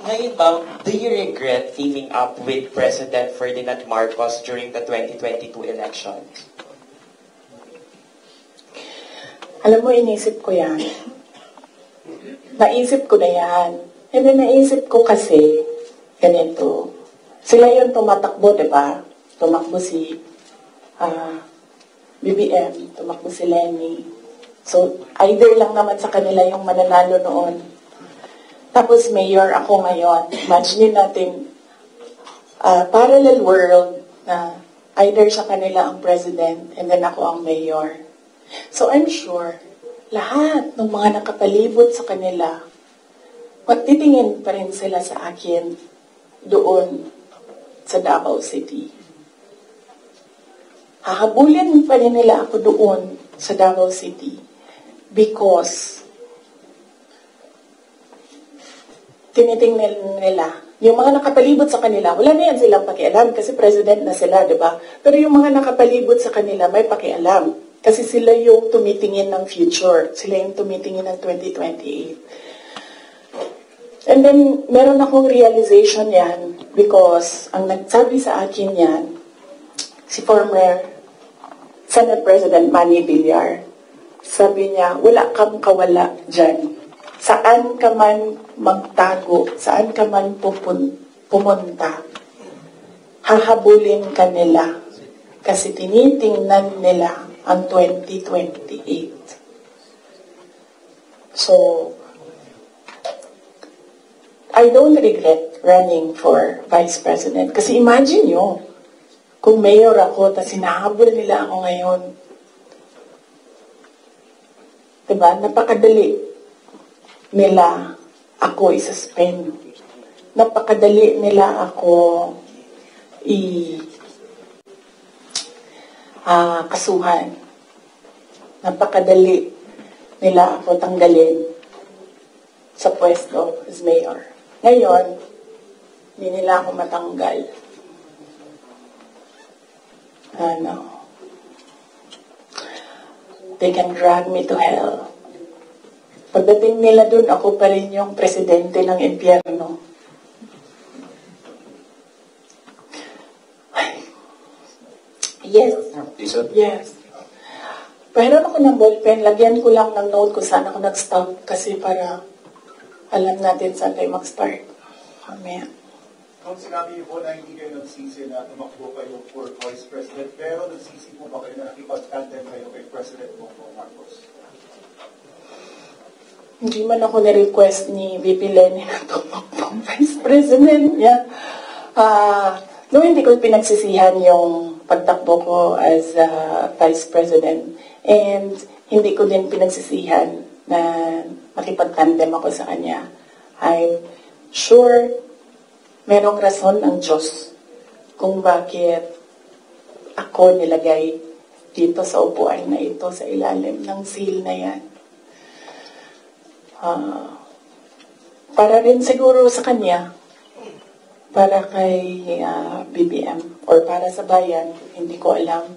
Ngayon ba, do you regret teaming up with President Ferdinand Marcos during the 2022 elections? Alam mo, inisip ko yan. Naisip ko na yan. And then naisip ko kasi, ganito. Sila yung tumatakbo, di ba? Tumakbo si BBM, tumakbo si Lenny. So, either lang naman sa kanila yung mananalo noon. Tapos mayor ako ngayon. Imagine natin, parallel world na either sa kanila ang president and then ako ang mayor. So I'm sure, lahat ng mga nakapalibot sa kanila, magtitingin pa rin sila sa akin doon sa Davao City. Hahabulin pa rin nila ako doon sa Davao City because tinitingnan nila. Yung mga nakapalibot sa kanila, wala na yan silang pakialam kasi president na sila, di ba? Pero yung mga nakapalibot sa kanila, may pakialam. Kasi sila yung tumitingin ng future. Sila yung tumitingin ng 2028. And then, meron akong realization yan because ang nagsabi sa akin yan, si former Senate President Manny Villar, sabi niya, wala kang kawala dyan. Saan ka man magtago, saan ka man pumunta, hahabulin ka nila kasi tinitingnan nila ang 2028. So, I don't regret running for Vice President. Kasi imagine nyo, kung mayor ako, tapos hinahabol nila ako ngayon. Diba? Napakadali nila ako i-suspend. Napakadali nila ako kasuhan. Napakadali nila ako tanggalin sa pwesto as mayor. Ngayon, hindi nila ako matanggal. They can drag me to hell. Pagdating nila dun, ako pa rin yung presidente ng impyerno. Yes. Yes. Pero ako ng ballpen, lagyan ko lang ng note kung saan ako nag-stop kasi para alam natin saan tayo mag-start. Mamaya. Kung sinabi niyo po na hindi kayo nagsisi na tumakbo kayo for Vice President, pero nagsisi po ba kayo na nakipag-tandem kayo kay President Bongbong Marcos? Hindi man ako na-request ni VP Lenny na tumakbo Vice President niya. No, hindi ko pinagsisihan yung pagtakbo ko as Vice President. And hindi ko din pinagsisihan na makipagtandem ako sa kanya. I'm sure merong rason ng Diyos kung bakit ako nilagay dito sa upuan na ito, sa ilalim ng seal na yan. Para rin siguro sa kanya, para kay BBM, or para sa bayan, hindi ko alam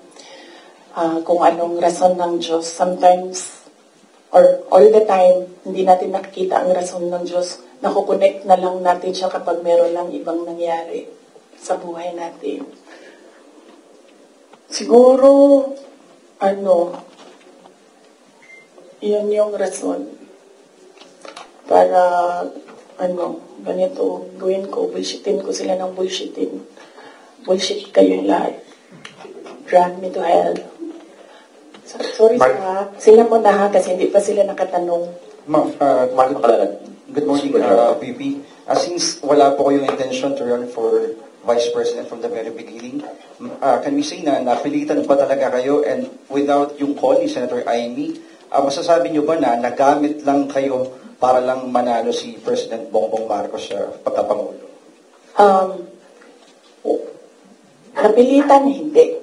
kung anong rason ng Diyos. Sometimes, or all the time, hindi natin nakikita ang rason ng Diyos. Nakukonect na lang natin siya kapag meron lang ibang nangyari sa buhay natin. Siguro, yun yung rason para, ganito, gawin ko, bullshitin ko sila ng bullshitin. Bullshit kayong lahat. Drag me to hell. Sorry sila mo na ha, kasi hindi pa sila nakatanong. Ma'am, good morning, VP. Since wala po kayong intention to run for Vice President from the very beginning, can we say na napilitan pa talaga kayo, and without yung call ni Senator Amy, masasabi niyo ba na nagamit lang kayo para lang manalo si President Bongbong Marcos sa pagkapangulo? Napilitan, hindi.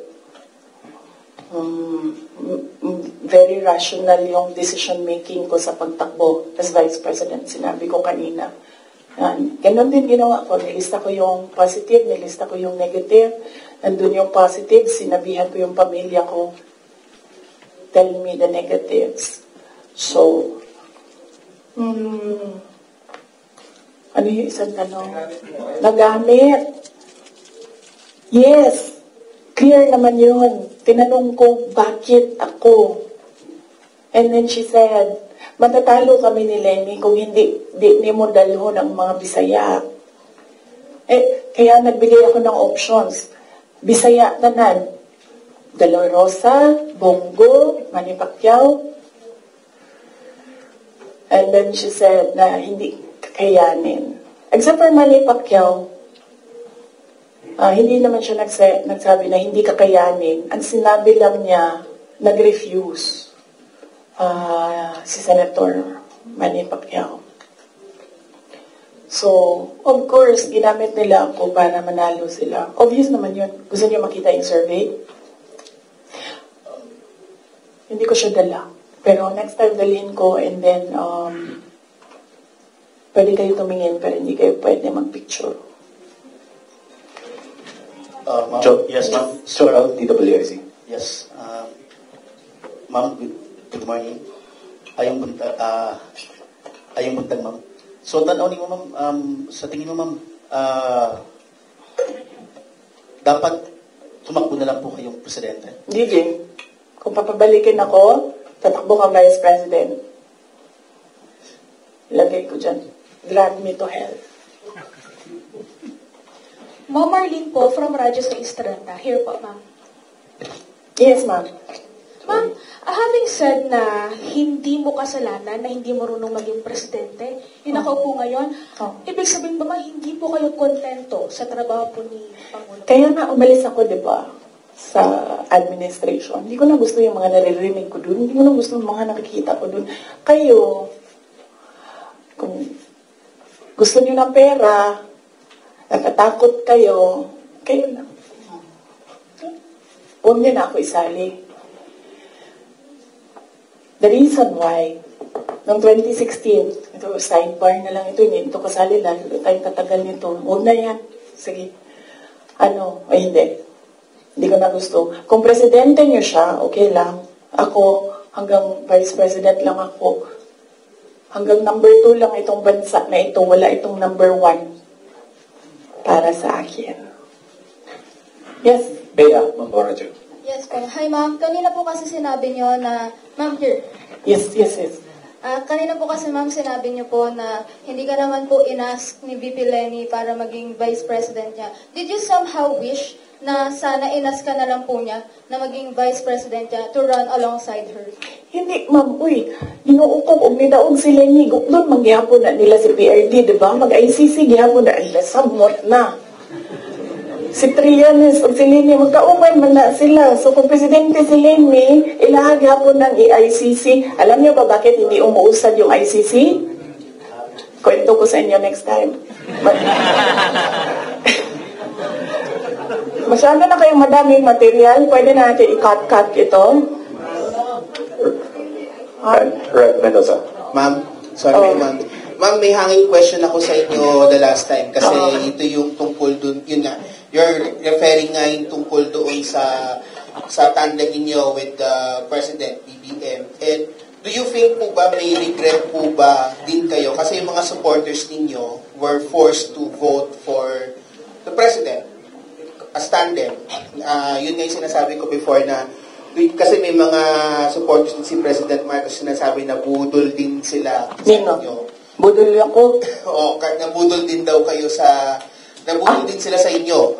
Very rational yung decision-making ko sa pagtakbo as Vice President. Sinabi ko kanina. Ganon din ginawa ko. Nilista ko yung positive, nilista ko yung negative. Nandun yung positive, sinabihan ko yung pamilya ko, tell me the negatives. So, ano yung isang tanong? Nagamit. Yes. Clear naman yun. Tinanong ko, bakit ako? And then she said, matatalo kami ni Lenny kung hindi mo dalhon ang mga Bisaya. Kaya nagbigay ako ng options. Bisaya tanan. De La Rosa, Bongo, Manny Pacquiao. And then she said na hindi kakayanin. Except for Manny Pacquiao, hindi naman siya nagsabi na hindi kakayanin. Ang sinabi lang niya, nag-refuse si Senator Manny Pacquiao. So, of course, ginamit nila ako para manalo sila. Obvious naman yun. Gusto niyo makita yung survey? Hindi ko siya dala. Pero next time dalhin ko, and then pwede kayo tumingin pero hindi kayo pwede mag-picture. Yes, ma'am. Joel, DWIC. Yes. Ma'am, good morning. Ayong buntag, ma'am. So, tanaw ni mo, ma'am, sa tingin mo, ma'am, dapat tumakbo na lang po kayong presidente? Hindi. Kung papabalikin ako, tatakbo ka Vice President. Ilagay ko dyan. Drag me to hell. Ma'am Marlene po from Radyo sa Estrada. Here po, ma'am. Yes, ma'am. Ma'am, having said na hindi mo kasalanan na hindi marunong maging presidente, yung nakaupo ngayon, ibig sabihin ba hindi po kayo kontento sa trabaho po ni Pangulo? Kaya nga umalis ako, di ba, sa administration. Hindi ko na gusto yung mga naririnig ko dun. Hindi ko na gusto yung mga nakikita ko dun. Kayo, kung gusto nyo ng pera, natatakot kayo, kayo lang. Huwag niyo na ako isali. The reason why, noong 2016, ito, sidebar na lang ito, hindi ito kasali lang, tayong tatagal nito. Huwag na yan. Sige. Hindi. Hindi ko na gusto. Kung presidente niyo siya, okay lang. Ako, hanggang vice president lang ako. Hanggang number 2 lang itong bansa na ito. Wala itong number 1 para sa akin. Yes? Bea, Mamborajo. Yes po. Hi ma'am, kanina po kasi sinabi niyo na, ma'am here. Yes. Kanina po kasi ma'am sinabi niyo po na hindi ka naman po inask ni VP Lenny para maging vice president niya. Did you somehow wish na sana inas ka na lang po niya na maging vice president niya to run alongside her? Hindi, ma'am. Uy, inuukog o nidaog sila ni Guklon, manggihapon na nila si PRD, di ba? Mag-ICC, gihapon na nila, sabmot na. si Trillanes o si Lenny, magkauman man na sila. So kung presidente si Lenny, ilahag hapon ng ICC. Alam niyo ba bakit hindi umuusad yung ICC? Kwento ko sa inyo next time. Masyado na kayong madaming material, pwede natin i-cut ito. Rep Mendoza. Ma'am, sorry ma'am. Ma'am, may hanging question ako sa inyo the last time kasi ito yung tungkol dun, yun nga, you're referring nga yung tungkol doon sa tandem ninyo with the President BBM. And do you think po ba may regret po ba din kayo kasi yung mga supporters ninyo were forced to vote for the President as tandem? Yun nga yung sinasabi ko before na kasi may mga supporters din si President Marcos sinasabi na budol din sila sa inyo. Budol ako? Oo, nabudol din daw kayo sa... Nabudol din sila sa inyo.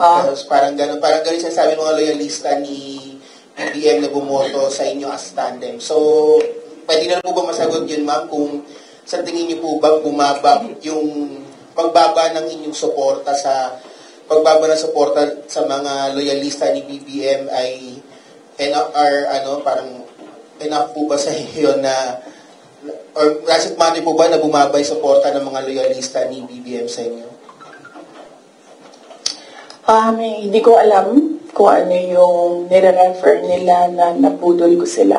Parang gano'n sinasabi ng mga loyalista ni BBM na bumoto sa inyo as tandem. So, pwede na po ba masagot yun, ma'am, kung sa tingin niyo po ba bumaba yung pagbaba ng inyong suporta sa mga loyalista ni BBM ay enough po ba sa inyo na or does it matter po ba na bumabay suporta ng mga loyalista ni BBM sa inyo? Hindi ko alam kung ano yung nire-refer nila na nabudol ko sila.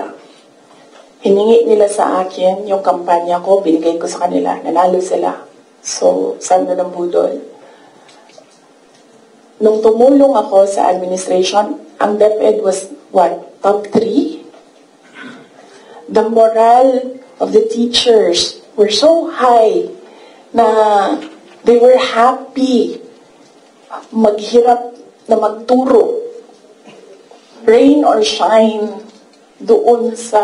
Hiningi nila sa akin yung kampanya ko, binigay ko sa kanila, nanalo sila. So, saan na ng budol? Nung tumulong ako sa administration, ang DepEd was what? Top 3? The morale of the teachers were so high na they were happy maghirap na magturo, rain or shine, doon sa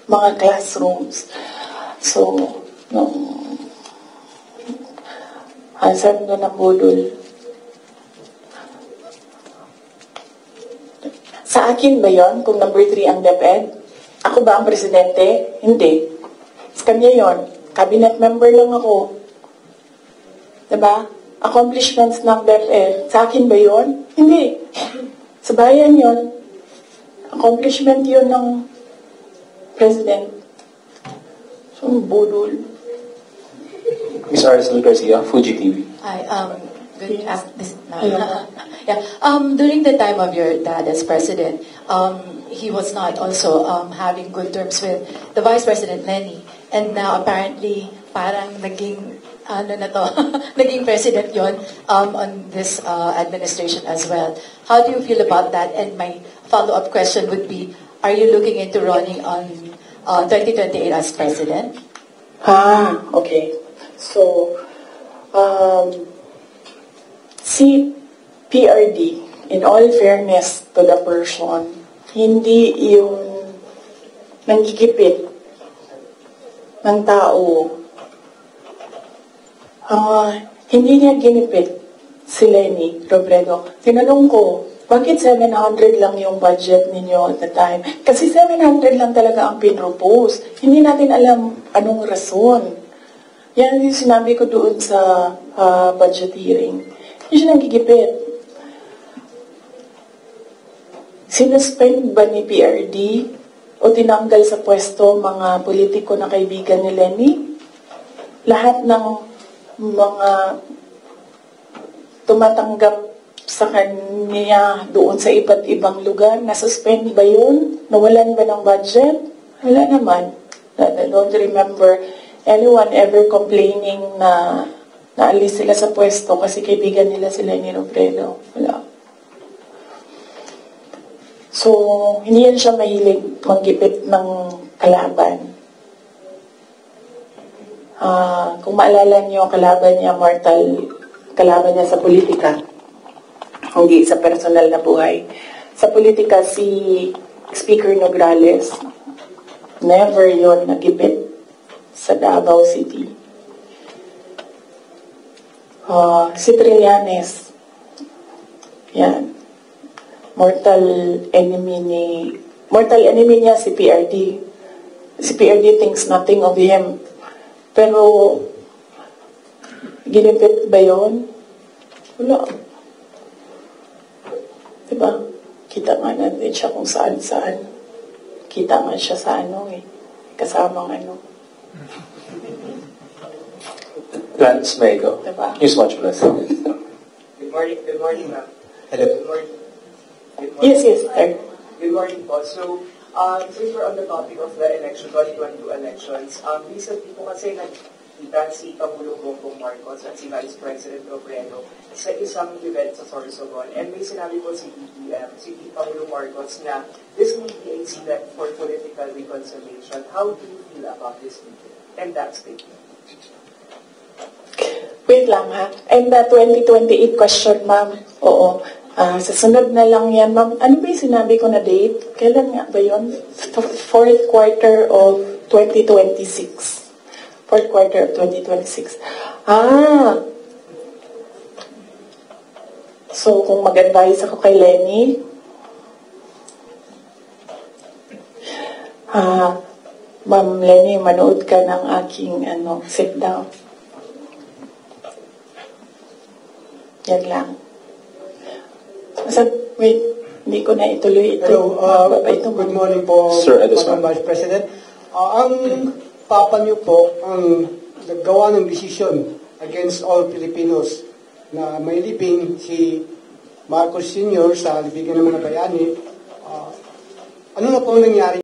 mga classrooms. So, saan na nabudol? Sa akin ba yon kung number 3 ang DepEd? Ako ba ang presidente? Hindi. Sa kanya yun. Cabinet member lang ako. Diba? Accomplishments ng DepEd. Sa akin ba yun? Hindi. Sa bayan yun. Accomplishment yun ng president. So, budol. Ms. Aracel Garcia, Fuji TV. Hi, good during the time of your dad as president, he was not also having good terms with the Vice President Lenny. And now apparently, parang naging, naging president yon on this administration as well. How do you feel about that? And my follow-up question would be, are you looking into running on 2028 as president? Okay. So, si PRD, in all fairness to the person, hindi yung nanggigipit ng tao. Hindi niya ginipit si Lenny Robredo. Tinanong ko, bakit 700 lang yung budget ninyo at the time? Kasi 700 lang talaga ang pinropose. Hindi natin alam anong rason. Yan yung sinabi ko doon sa budget hearing. Hindi siya nanggigipit. Sinuspend ba ni PRD o tinanggal sa pwesto mga politiko na kaibigan ni Lenny? Lahat ng mga tumatanggap sa kanya doon sa iba't ibang lugar, nasuspend ba yun? Nawalan ba ng budget? Wala naman. I don't remember anyone ever complaining na naalis sila sa pwesto kasi kaibigan nila si Lenny Robredo. Wala. So, hindi yan siya mahilig manggipit ng kalaban. Kung maalala niyo, kalaban niya sa politika. Hindi sa personal na buhay. Sa politika, si Speaker Nograles, never yon nagipit sa Davao City. Si Trillanes, yan. Mortal enemy niya si PRD. Si PRD thinks nothing of him. Pero, ginipit ba yun? Wala. Kita nga natin siya kung saan-saan. Kita nga siya sa kasamang Lance Mego, Diba? Newswatch Plus. Good morning, ma'am. Hello. Good morning. Good morning. Yes, sir. Good morning po. So, since we're on the topic of the election, 2022 elections, recently po kasi nagkita si Pangulong Bongbong Marcos at si Vice President Robredo sa isang event sa Sorsogon. And may sinabi po si Pangulong Marcos na this will be a step for political reconciliation. How do you feel about this meeting and that statement? Wait lang ha. And the 2028 question, ma'am. Oo. Sa sunod na lang yan, ma'am. Ano ba yung sinabi ko na date? Kailan nga ba yun? Fourth quarter of 2026. Fourth quarter of 2026. So, kung mag-advise ako kay Lenny, Ma'am Lenny, manood ka ng aking sit down. Yan lang. Wait, hindi ko na ituloy ito. Hello, good morning po, Sir Edison. Madam Vice President. Ang Papa niyo po ang naggawa ng desisyon against all Filipinos na may libing si Marcos Sr. sa libigan ng mga bayani. Ano na po nangyari?